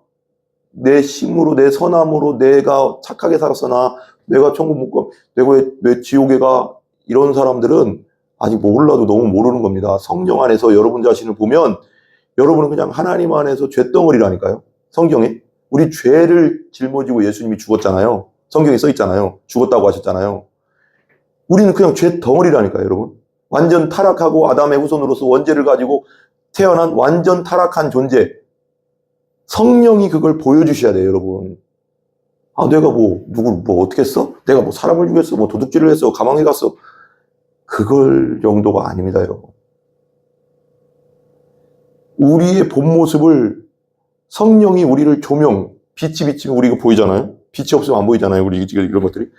내 힘으로, 내 선함으로 내가 착하게 살았으나 내가 천국 못 가, 내가 왜 지옥에 가, 이런 사람들은 아직 몰라도 너무 모르는 겁니다. 성령 안에서 여러분 자신을 보면 여러분은 그냥 하나님 안에서 죄덩어리라니까요. 성경에 우리 죄를 짊어지고 예수님이 죽었잖아요. 성경에 써 있잖아요. 죽었다고 하셨잖아요. 우리는 그냥 죄덩어리라니까요, 여러분. 완전 타락하고 아담의 후손으로서 원죄를 가지고 태어난 완전 타락한 존재. 성령이 그걸 보여주셔야 돼요, 여러분. 아, 내가 누구 어떻게 했어? 내가 사람을 죽였어? 도둑질을 했어? 감옥에 갔어? 그걸 정도가 아닙니다, 여러분. 우리의 본 모습을 성령이 우리를 조명, 빛이 비치면 우리가 보이잖아요? 빛이 없으면 안 보이잖아요, 우리 이런 것들이.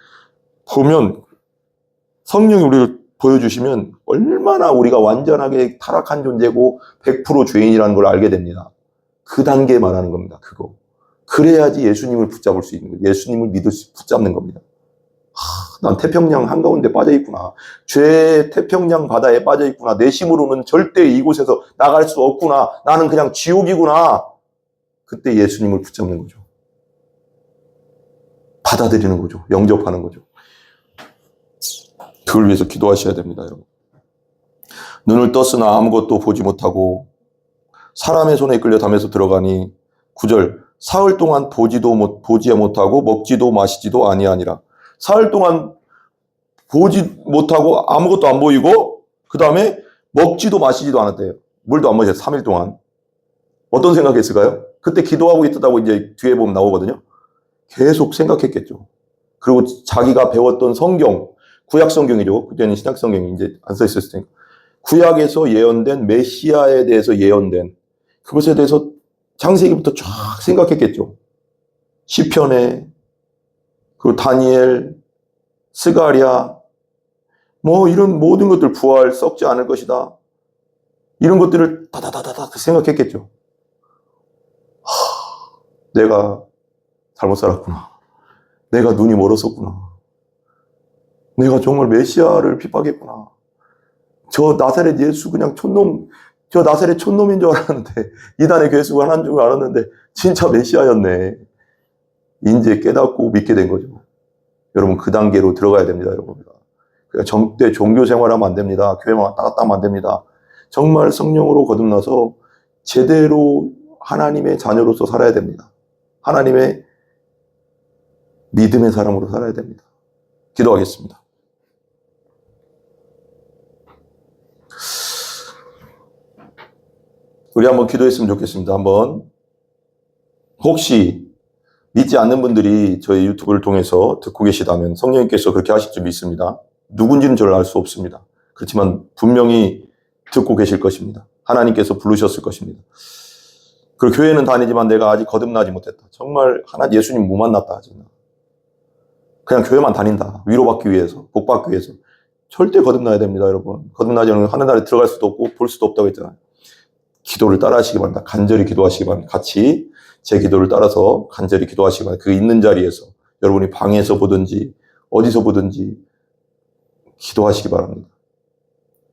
보면, 성령이 우리를 보여주시면 얼마나 우리가 완전하게 타락한 존재고 100% 죄인이라는 걸 알게 됩니다. 그 단계 말하는 겁니다, 그거. 그래야지 예수님을 붙잡을 수 있는 거예요. 예수님을 붙잡는 겁니다. 난 태평양 한가운데 빠져있구나. 죄의 태평양 바다에 빠져있구나. 내 힘으로는 절대 이곳에서 나갈 수 없구나. 나는 그냥 지옥이구나. 그때 예수님을 붙잡는 거죠. 받아들이는 거죠. 영접하는 거죠. 그걸 위해서 기도하셔야 됩니다, 여러분. 눈을 떴으나 아무것도 보지 못하고 사람의 손에 이끌려 담에서 들어가니 9절 사흘 동안 보지 못하고 먹지도 마시지도 아니하니라. 사흘 동안 보지 못하고 아무것도 안 보이고 그 다음에 먹지도 마시지도 않았대요. 물도 안 마셨어요. 3일 동안. 어떤 생각했을까요? 그때 기도하고 있다고 이제 뒤에 보면 나오거든요. 계속 생각했겠죠. 그리고 자기가 배웠던 성경, 구약 성경이죠. 그때는 신약 성경이 이제 안 써 있었을 테니까. 구약에서 예언된 메시아에 대해서 예언된 그것에 대해서 창세기부터 쫙 생각했겠죠. 시편에, 그리고 다니엘, 스가랴, 이런 모든 것들, 부활, 썩지 않을 것이다. 이런 것들을 다다다다다 생각했겠죠. 내가 잘못 살았구나. 내가 눈이 멀었었구나. 내가 정말 메시아를 핍박했구나. 저 나사렛 예수 그냥 저 나사렛 촌놈인 줄 알았는데, 이단의 괴수가 한 줄 알았는데, 진짜 메시아였네. 이제 깨닫고 믿게 된 거죠. 여러분, 그 단계로 들어가야 됩니다, 여러분. 그러니까 정때 종교 생활하면 안 됩니다. 교회만 왔다 갔다 하면 안 됩니다. 정말 성령으로 거듭나서 제대로 하나님의 자녀로서 살아야 됩니다. 하나님의 믿음의 사람으로 살아야 됩니다. 기도하겠습니다. 우리 한번 기도했으면 좋겠습니다. 한번. 혹시 믿지 않는 분들이 저희 유튜브를 통해서 듣고 계시다면 성령님께서 그렇게 하실 줄 믿습니다. 누군지는 저를 알 수 없습니다. 그렇지만 분명히 듣고 계실 것입니다. 하나님께서 부르셨을 것입니다. 그리고 교회는 다니지만 내가 아직 거듭나지 못했다. 정말 예수님 못 만났다. 그냥 교회만 다닌다. 위로받기 위해서, 복받기 위해서. 절대 거듭나야 됩니다, 여러분. 거듭나지 않으면 하늘나라에 들어갈 수도 없고 볼 수도 없다고 했잖아요. 기도를 따라 하시기 바랍니다. 간절히 기도하시기 바랍니다. 같이 제 기도를 따라서 간절히 기도하시기 바랍니다. 그 있는 자리에서 여러분이 방에서 보든지 어디서 보든지 기도하시기 바랍니다.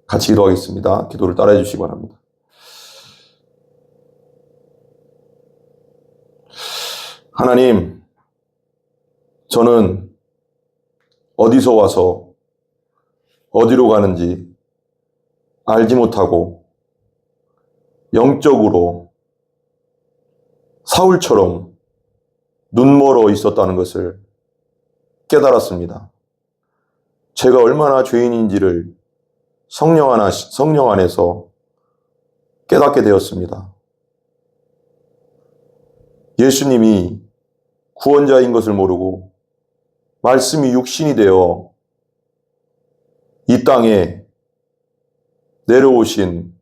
같이 기도하겠습니다. 기도를 따라해 주시기 바랍니다. 하나님, 저는 어디서 와서 어디로 가는지 알지 못하고 영적으로 사울처럼 눈멀어 있었다는 것을 깨달았습니다. 제가 얼마나 죄인인지를 성령 안에서 깨닫게 되었습니다. 예수님이 구원자인 것을 모르고 말씀이 육신이 되어 이 땅에 내려오신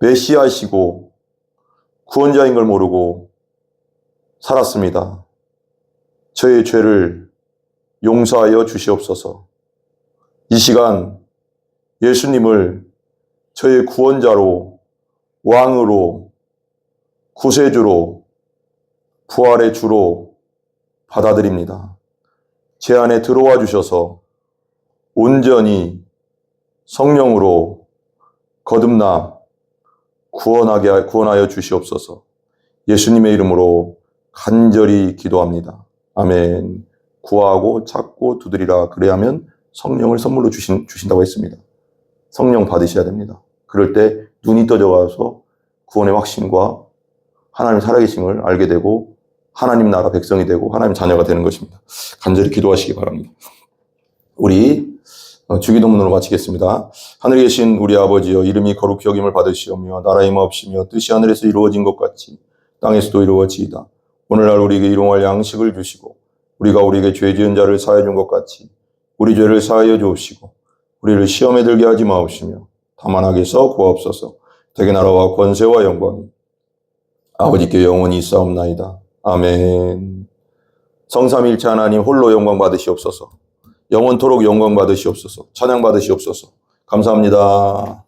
메시아이시고 구원자인 걸 모르고 살았습니다. 저의 죄를 용서하여 주시옵소서. 이 시간 예수님을 저의 구원자로, 왕으로, 구세주로, 부활의 주로 받아들입니다. 제 안에 들어와 주셔서 온전히 성령으로 거듭나 구원하여 주시옵소서. 예수님의 이름으로 간절히 기도합니다. 아멘. 구하고 찾고 두드리라. 그래야면 성령을 선물로 주신다고 했습니다. 성령 받으셔야 됩니다. 그럴 때 눈이 떠져가서 구원의 확신과 하나님 살아계심을 알게 되고 하나님 나라 백성이 되고 하나님 자녀가 되는 것입니다. 간절히 기도하시기 바랍니다. 우리 주기도문으로 마치겠습니다. 하늘에 계신 우리 아버지여, 이름이 거룩히 여김을 받으시오며 나라의 임하옵시며 뜻이 하늘에서 이루어진 것 같이 땅에서도 이루어지이다. 오늘날 우리에게 일용할 양식을 주시고 우리가 우리에게 죄 지은 자를 사하여 준 것 같이 우리 죄를 사하여 주옵시고 우리를 시험에 들게 하지 마옵시며 다만 악에서 구하옵소서. 대개 나라와 권세와 영광이 아버지께 영원히 있사옵나이다. 아멘. 성삼일체 하나님 홀로 영광 받으시옵소서. 영원토록 영광 받으시옵소서. 찬양 받으시옵소서. 감사합니다.